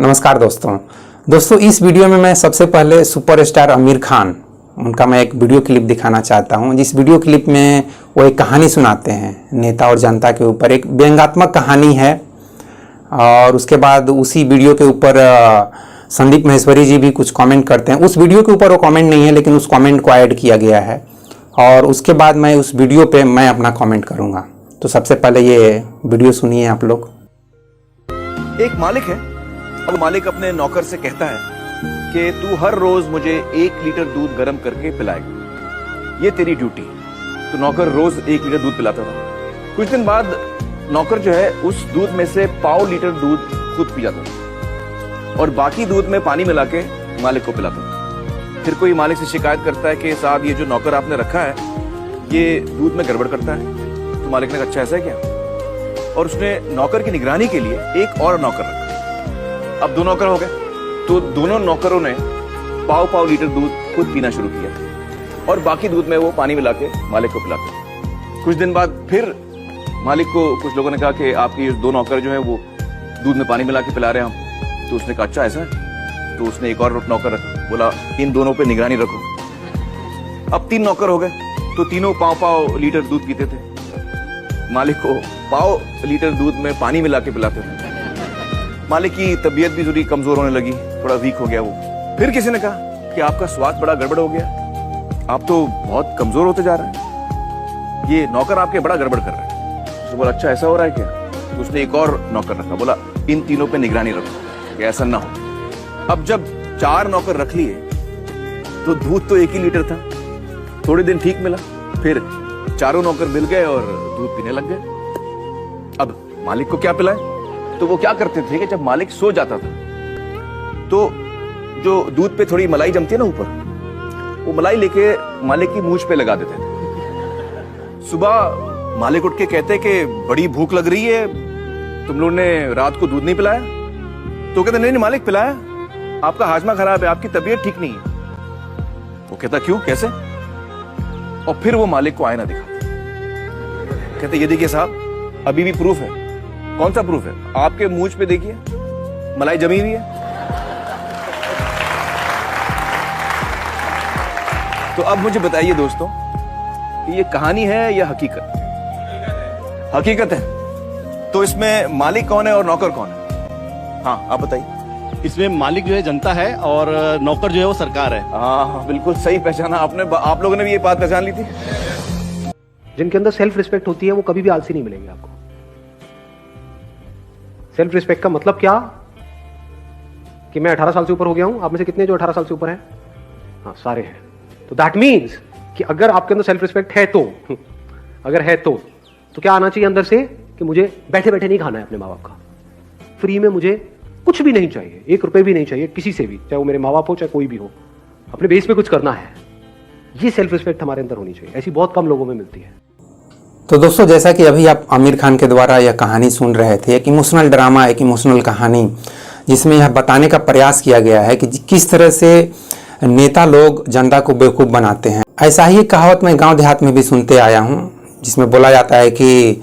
नमस्कार दोस्तों इस वीडियो में मैं सबसे पहले सुपरस्टार आमिर खान उनका मैं एक वीडियो क्लिप दिखाना चाहता हूं। जिस वीडियो क्लिप में वो एक कहानी सुनाते हैं नेता और जनता के ऊपर, एक व्यंग्यात्मक कहानी है। और उसके बाद उसी वीडियो के ऊपर संदीप महेश्वरी जी भी कुछ कमेंट करते हैं। उस वीडियो के ऊपर वो कमेंट नहीं है, लेकिन उस कमेंट को ऐड किया गया है और उसके बाद मैं उस वीडियो पे मैं अपना कमेंट करूँगा। तो सबसे पहले ये वीडियो सुनिए आप लोग। एक मालिक है, अब मालिक अपने नौकर से कहता है कि तू हर रोज मुझे 1 लीटर दूध गर्म करके पिलाएगा, ये तेरी ड्यूटी। तो नौकर रोज 1 लीटर दूध पिलाता था। कुछ दिन बाद नौकर जो है उस दूध में से 1.5 लीटर दूध खुद पी जाता था और बाकी दूध में पानी मिला के मालिक को पिलाता था। फिर कोई मालिक से शिकायत करता है कि साहब ये जो नौकर आपने रखा है ये दूध में गड़बड़ करता है। तो मालिक ने कहा अच्छा ऐसा है क्या, और उसने नौकर की निगरानी के लिए एक और नौकर रखा। अब 2 नौकर हो गए, तो दोनों नौकरों ने 1.5 लीटर दूध खुद पीना शुरू किया और बाकी दूध में वो पानी मिला के मालिक को पिलाते। कुछ दिन बाद फिर मालिक को कुछ लोगों ने कहा कि आपके 2 नौकर जो है वो दूध में पानी मिला के पिला रहे हैं हम। तो उसने कहा अच्छा ऐसा है। तो उसने एक और नौकर रखा, बोला इन दोनों पे निगरानी रखो। अब 3 नौकर हो गए, तो तीनों 1.5 लीटर दूध पीते थे। मालिक को 1.5 लीटर दूध में पानी मिला के पिलाते थे। मालिक की तबीयत भी थोड़ी कमजोर होने लगी, थोड़ा वीक हो गया वो। फिर किसी ने कहा कि आपका स्वाद बड़ा गड़बड़ हो गया, आप तो बहुत कमजोर होते जा रहे हैं, ये नौकर आपके बड़ा गड़बड़ कर रहे हैं। तो बोला अच्छा ऐसा हो रहा है क्या। तो उसने एक और नौकर रखा, बोला इन तीनों पे निगरानी रखो कि ऐसा ना हो। अब जब 4 नौकर रख लिए तो दूध तो 1 ही लीटर था। थोड़े दिन ठीक मिला, फिर 4 नौकर मिल गए और दूध पीने लग गए। अब मालिक को क्या पिलाए। तो वो क्या करते थे कि जब मालिक सो जाता था तो जो दूध पे थोड़ी मलाई जमती है ना ऊपर, वो मलाई लेके मालिक की मूंछ पे लगा देते थे। सुबह मालिक उठ के कहते कि बड़ी भूख लग रही है, तुम लोगों ने रात को दूध नहीं पिलाया। तो कहते नहीं मालिक पिलाया, आपका हाजमा खराब है, आपकी तबीयत ठीक नहीं है। वो कहता क्यों कैसे। और फिर वो मालिक को आईना दिखाते, कहते ये देखिए साहब अभी भी प्रूफ है। कौन सा प्रूफ है। आपके मूंछ पे देखिए मलाई जमी हुई है। तो अब मुझे बताइए दोस्तों, ये कहानी है या हकीकत। हकीकत है। तो इसमें मालिक कौन है और नौकर कौन है। हाँ आप बताइए। इसमें मालिक जो है जनता है और नौकर जो है वो सरकार है। हाँ बिल्कुल सही पहचाना आपने। आप लोगों ने भी ये बात पहचान ली थी। जिनके अंदर सेल्फ रिस्पेक्ट होती है वो कभी भी आलसी नहीं मिलेंगे आपको। सेल्फ रिस्पेक्ट का मतलब क्या कि मैं 18 साल से ऊपर हो गया हूं। आप में से कितने जो 18 साल से ऊपर हैं। हाँ सारे हैं। तो दैट मीन्स कि अगर आपके अंदर सेल्फ रिस्पेक्ट है तो अगर है तो क्या आना चाहिए अंदर से कि मुझे बैठे बैठे नहीं खाना है अपने माँ बाप का। फ्री में मुझे कुछ भी नहीं चाहिए, 1 रुपए भी नहीं चाहिए किसी से भी, चाहे वो मेरे माँ बाप हो चाहे कोई भी हो। अपने बेस पे कुछ करना है, ये सेल्फ रिस्पेक्ट हमारे अंदर होनी चाहिए। ऐसी बहुत कम लोगों में मिलती है। तो दोस्तों जैसा कि अभी आप आमिर खान के द्वारा यह कहानी सुन रहे थे, एक इमोशनल ड्रामा, एक इमोशनल कहानी, जिसमें यह बताने का प्रयास किया गया है कि किस तरह से नेता लोग जनता को बेवकूफ़ बनाते हैं। ऐसा ही कहावत मैं गांव देहात में भी सुनते आया हूं, जिसमें बोला जाता है कि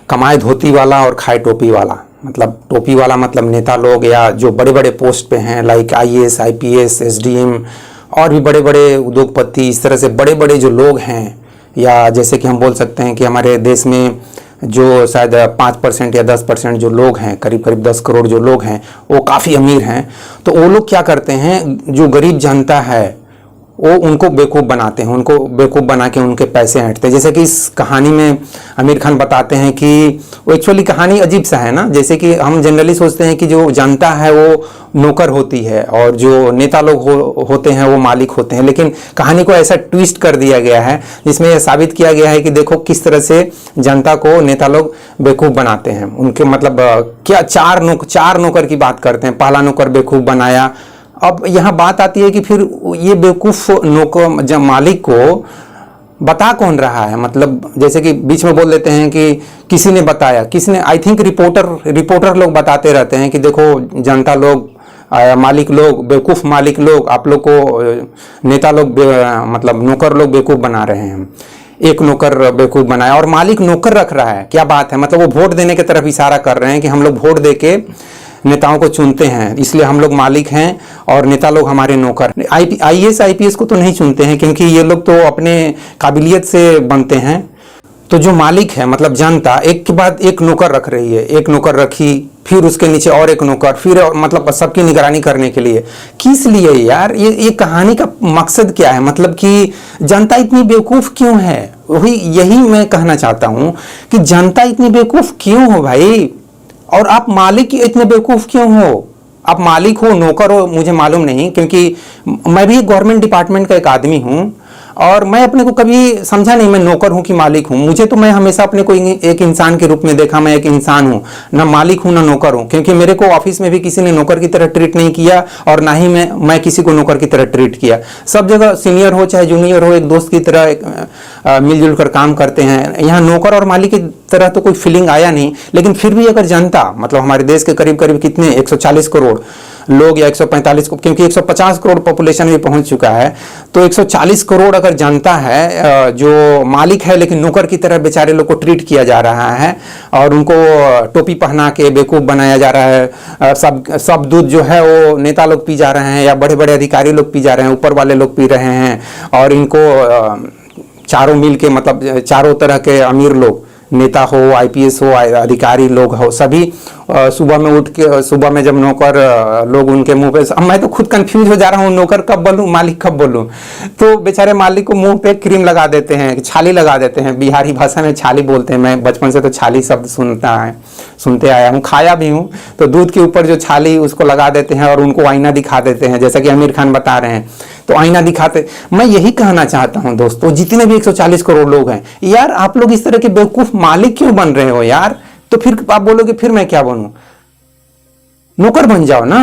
कमाए धोती वाला और खाए टोपी वाला। मतलब टोपी वाला मतलब नेता लोग या जो बड़े बड़े पोस्ट पे हैं, लाइक IAS, IPS, SDM और भी बड़े बड़े उद्योगपति, इस तरह से बड़े बड़े जो लोग हैं, या जैसे कि हम बोल सकते हैं कि हमारे देश में जो शायद 5% या 10% जो लोग हैं, करीब करीब 10 करोड़ जो लोग हैं, वो काफ़ी अमीर हैं। तो वो लोग क्या करते हैं, जो गरीब जनता है वो उनको बेवकूफ़ बनाते हैं, उनको बेवकूफ़ बना के उनके पैसे हटते हैं। जैसे कि इस कहानी में आमिर खान बताते हैं कि वो एक्चुअली कहानी अजीब सा है ना। जैसे कि हम जनरली सोचते हैं कि जो जनता है वो नौकर होती है और जो नेता लोग होते हैं वो मालिक होते हैं, लेकिन कहानी को ऐसा ट्विस्ट कर दिया गया है जिसमें यह साबित किया गया है कि देखो किस तरह से जनता को नेता लोग बेवकूफ़ बनाते हैं। उनके मतलब क्या 4 नौकर की बात करते हैं। पहला नौकर बेवकूफ़ बनाया। अब यहाँ बात आती है कि फिर ये बेवकूफ़ नौकर जब मालिक को बता कौन रहा है। मतलब जैसे कि बीच में बोल देते हैं कि किसी ने बताया, किसने, आई थिंक रिपोर्टर लोग बताते रहते हैं कि देखो जनता लोग, मालिक लोग, बेवकूफ़ मालिक लोग आप लोग को, नेता लोग मतलब नौकर लोग बेवकूफ़ बना रहे हैं। एक नौकर बेवकूफ़ बनाया और मालिक नौकर रख रहा है। क्या बात है। मतलब वो वोट देने की तरफ इशारा कर रहे हैं कि हम लोग वोट दे के नेताओं को चुनते हैं, इसलिए हम लोग मालिक हैं और नेता लोग हमारे नौकर। IAS IPS को तो नहीं चुनते हैं, क्योंकि ये लोग तो अपने काबिलियत से बनते हैं। तो जो मालिक है मतलब जनता, एक के बाद एक नौकर रख रही है, एक नौकर रखी, फिर उसके नीचे और एक नौकर, फिर मतलब सबकी निगरानी करने के लिए। किस लिए यार? ये कहानी का मकसद क्या है? मतलब कि जनता इतनी बेवकूफ़ क्यों है? वही यही मैं कहना चाहता हूँ कि जनता इतनी बेवकूफ़ क्यों हो भाई, और आप मालिक इतने बेवकूफ़ क्यों हो? आप मालिक हो नौकर हो मुझे मालूम नहीं, क्योंकि मैं भी गवर्नमेंट डिपार्टमेंट का एक आदमी हूँ और मैं अपने को कभी समझा नहीं मैं नौकर हूं कि मालिक हूं। मुझे तो मैं हमेशा अपने को एक इंसान के रूप में देखा, मैं एक इंसान हूं, ना मालिक हूं ना नौकर हूं, क्योंकि मेरे को ऑफिस में भी किसी ने नौकर की तरह ट्रीट नहीं किया और ना ही मैं किसी को नौकर की तरह ट्रीट किया। सब जगह सीनियर हो चाहे जूनियर हो, एक दोस्त की तरह मिलजुल कर काम करते हैं। यहाँ नौकर और मालिक की तरह तो कोई फीलिंग आया नहीं। लेकिन फिर भी अगर जनता, मतलब हमारे देश के करीब करीब कितने 140 करोड़ लोग या 145 को, क्योंकि 150 करोड़ पॉपुलेशन भी पहुंच चुका है, तो 140 करोड़ अगर जनता है जो मालिक है, लेकिन नौकर की तरह बेचारे लोग को ट्रीट किया जा रहा है और उनको टोपी पहना के बेवकूफ़ बनाया जा रहा है। सब दूध जो है वो नेता लोग पी जा रहे हैं या बड़े बड़े अधिकारी लोग पी जा रहे हैं, ऊपर वाले लोग पी रहे हैं, और इनको चारों मिल के, मतलब चारों तरह के अमीर लोग, नेता हो, IPS हो, अधिकारी लोग हो, सभी सुबह में उठ के, सुबह में जब नौकर लोग उनके मुंह पे, मैं तो खुद कंफ्यूज हो जा रहा हूँ, नौकर कब बोलूँ मालिक कब बोलूँ। तो बेचारे मालिक को मुंह पे क्रीम लगा देते हैं, छाली लगा देते हैं, बिहारी भाषा में छाली बोलते हैं। मैं बचपन से तो छाली शब्द सुनते आया हूँ, खाया भी हूँ। तो दूध के ऊपर जो छाली उसको लगा देते हैं और उनको आईना दिखा देते हैं, जैसा कि आमिर खान बता रहे हैं, तो आईना दिखाते। मैं यही कहना चाहता हूँ दोस्तों, जितने भी 140 करोड़ लोग हैं यार, आप लोग इस तरह के बेवकूफ मालिक क्यों बन रहे हो यार? तो फिर आप बोलोगे फिर मैं क्या बनूं? नौकर बन जाओ ना।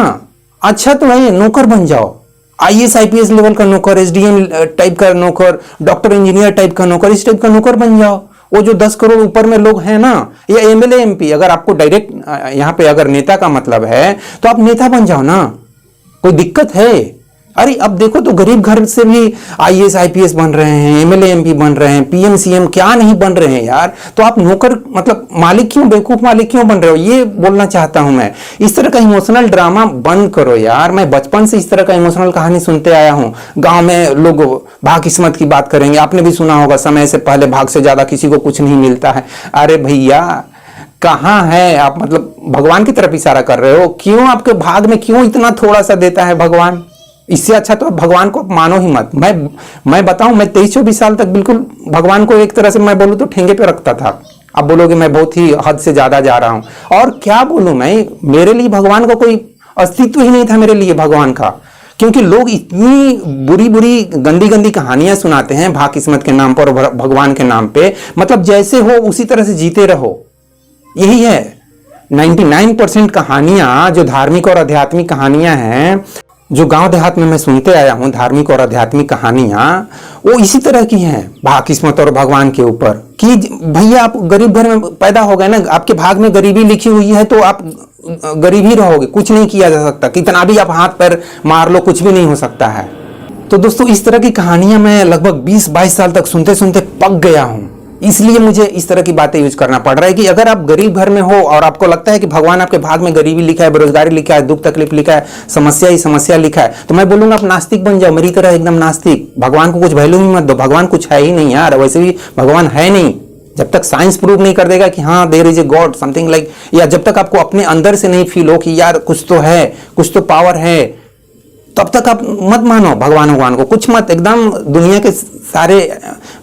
अच्छा तो है, नौकर बन जाओ, IAS IPS लेवल का नौकर, SDM टाइप का नौकर, डॉक्टर इंजीनियर टाइप का नौकर, इस टाइप का नौकर बन जाओ। वो जो 10 करोड़ ऊपर में लोग हैं ना, या MLA MP, अगर आपको डायरेक्ट यहाँ पे अगर नेता का मतलब है तो आप नेता बन जाओ ना, कोई दिक्कत है? अरे अब देखो तो गरीब घर से भी IAS IPS बन रहे हैं, MLA MP बन रहे हैं, PM CM क्या नहीं बन रहे हैं यार। तो आप नौकर मतलब मालिक क्यों, बेवकूफ मालिक क्यों बन रहे हो? ये बोलना चाहता हूं मैं। इस तरह का इमोशनल ड्रामा बंद करो यार। मैं बचपन से इस तरह का इमोशनल कहानी सुनते आया हूं। गांव में लोग भाग किस्मत की बात करेंगे, आपने भी सुना होगा, समय से पहले भाग से ज्यादा किसी को कुछ नहीं मिलता है। अरे भैया कहाँ है आप, मतलब भगवान की तरफ इशारा कर रहे हो? क्यों आपके भाग में क्यों इतना थोड़ा सा देता है भगवान? इससे अच्छा तो भगवान को मानो ही मत। मैं बताऊं, मैं 23-24 साल तक बिल्कुल भगवान को एक तरह से मैं बोलूं तो ठेंगे पे रखता था। आप बोलोगे मैं बहुत ही हद से ज्यादा जा रहा हूं, और क्या बोलूं मैं, मेरे लिए भगवान का कोई अस्तित्व ही नहीं था मेरे लिए भगवान का। क्योंकि लोग इतनी बुरी बुरी गंदी गंदी कहानियां सुनाते हैं भाग किस्मत के नाम पर और भगवान के नाम पे, मतलब जैसे हो उसी तरह से जीते रहो। यही है 99% कहानियां जो धार्मिक और आध्यात्मिक कहानियां हैं, जो गांव देहात में मैं सुनते आया हूं, धार्मिक और आध्यात्मिक कहानियां, वो इसी तरह की हैं भाग किस्मत और भगवान के ऊपर। कि भैया आप गरीब घर में पैदा हो गए ना, आपके भाग में गरीबी लिखी हुई है तो आप गरीब ही रहोगे, कुछ नहीं किया जा सकता। कितना भी आप हाथ पैर मार लो, कुछ भी नहीं हो सकता है। तो दोस्तों इस तरह की कहानियां मैं लगभग 20-22 साल तक सुनते सुनते पक गया हूं। इसलिए मुझे इस तरह की बातें यूज करना पड़ रहा है कि अगर आप गरीब घर में हो और आपको लगता है कि भगवान आपके भाग में गरीबी लिखा है, बेरोजगारी लिखा है, दुख तकलीफ लिखा है, समस्या ही समस्या लिखा है, तो मैं बोलूंगा आप नास्तिक बन जाओ, मेरी तरह एकदम नास्तिक। भगवान को कुछ वैल्यू ही मत दो, भगवान कुछ है ही नहीं यार, वैसे भी भगवान है नहीं। जब तक साइंस प्रूव नहीं कर देगा कि हाँ there is a god something like, या जब तक आपको अपने अंदर से नहीं फील हो कि यार कुछ तो है, कुछ तो पावर है, तब तक आप मत मानो भगवान को, कुछ मत। एकदम दुनिया के सारे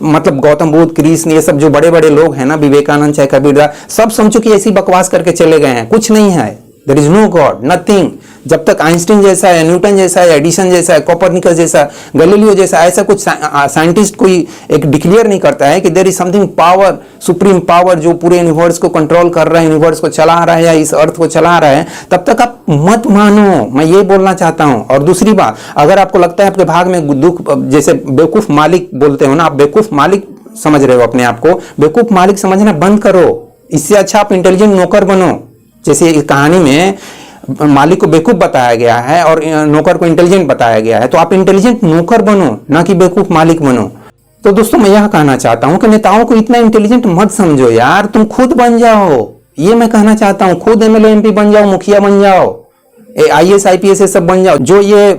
मतलब गौतम बुद्ध, कृष्ण, ये सब जो बड़े बड़े लोग हैं ना, विवेकानंद चाहे कबीरदास, सब समझो कि ऐसी बकवास करके चले गए हैं, कुछ नहीं है। There is no god, nothing. जब तक आइंस्टीन जैसा है, न्यूटन जैसा है, एडिसन जैसा है, कोपरनिकस जैसा, गैलीलियो जैसा, ऐसा कुछ साइंटिस्ट कोई एक डिक्लेयर नहीं करता है कि there is something power, supreme power जो पूरे यूनिवर्स को कंट्रोल कर रहा है, यूनिवर्स को चला रहा है या इस अर्थ को चला रहा है, तब तक आप मत मानो। मैं ये बोलना चाहता हूं। और दूसरी बात, अगर आपको लगता है आपके भाग में दुख, जैसे बेवकूफ मालिक बोलते हो ना, आप बेवकूफ मालिक समझ रहे हो अपने आप को, बेवकूफ मालिक समझना बंद करो। इससे अच्छा आप इंटेलिजेंट नौकर बनो। जैसे इस कहानी में मालिक को बेवकूफ बताया गया है और नौकर को इंटेलिजेंट बताया गया है, तो आप इंटेलिजेंट नौकर बनो, ना कि बेवकूफ मालिक बनो। तो दोस्तों मैं यह कहना चाहता हूं कि नेताओं को इतना इंटेलिजेंट मत समझो यार, तुम खुद बन जाओ। ये मैं कहना चाहता हूँ। खुद एमएलए एमपी बन जाओ, मुखिया बन जाओ, आईएएस आईपीएस ये सब बन जाओ। जो ये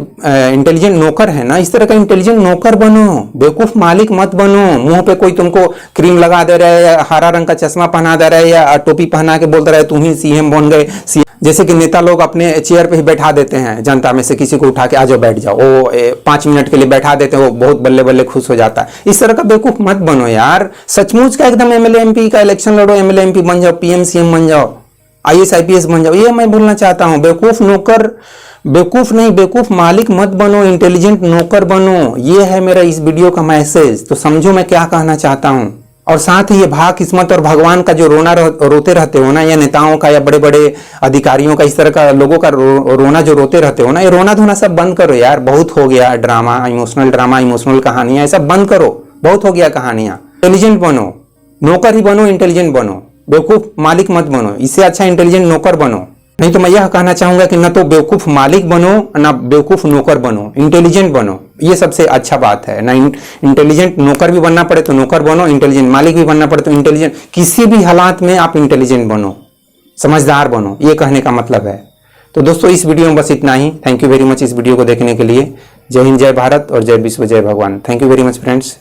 इंटेलिजेंट नौकर है ना, इस तरह का इंटेलिजेंट नौकर बनो, बेवकूफ मालिक मत बनो। मुंह पे कोई तुमको क्रीम लगा दे रहा है या हरा रंग का चश्मा पहना दे रहा है या टोपी पहना के बोलता रहे तुम ही सीएम बन गए। जैसे कि नेता लोग अपने चेयर पे ही बैठा देते हैं, जनता में से किसी को उठा के आ जाओ बैठ जाओ, वो 5 मिनट के लिए बैठा देते हैं, वो बहुत बल्ले बल्ले खुश हो जाता है। इस तरह का बेवकूफ मत बनो यार। सचमुच का एकदम एमएलए एमपी का इलेक्शन लड़ो, एमएलए एमपी बन जाओ, पीएम सीएम बन जाओ, आईएएस आईपीएस बन जाओ। ये मैं बोलना चाहता हूँ। बेवकूफ नौकर, बेवकूफ नहीं, बेवकूफ मालिक मत बनो, इंटेलिजेंट नौकर बनो। ये है मेरा इस वीडियो का मैसेज। तो समझो मैं क्या कहना चाहता हूँ। और साथ ही ये भाग किस्मत और भगवान का जो रोते रहते हो ना, या नेताओं का या बड़े बड़े अधिकारियों का, इस तरह का लोगों का रोना जो रोते रहते हो ना, ये रोना धोना सब बंद करो यार। बहुत हो गया ड्रामा, इमोशनल कहानियां, ये सब बंद करो। बहुत हो गया कहानियां। इंटेलिजेंट बनो, नौकर ही बनो, इंटेलिजेंट बनो, बेवकूफ मालिक मत बनो। इससे अच्छा इंटेलिजेंट नौकर बनो। नहीं तो मैं यह कहना चाहूंगा कि न तो बेवकूफ मालिक बनो, ना बेवकूफ नौकर बनो, इंटेलिजेंट बनो। ये सबसे अच्छा बात है ना। इंटेलिजेंट नौकर भी बनना पड़े तो नौकर बनो, इंटेलिजेंट मालिक भी बनना पड़े तो इंटेलिजेंट, किसी भी हालात में आप इंटेलिजेंट बनो, समझदार बनो, ये कहने का मतलब है। तो दोस्तों इस वीडियो में बस इतना ही। थैंक यू वेरी मच इस वीडियो को देखने के लिए। जय हिंद, जय भारत और जय विश्व, जय भगवान। Thank you very much friends.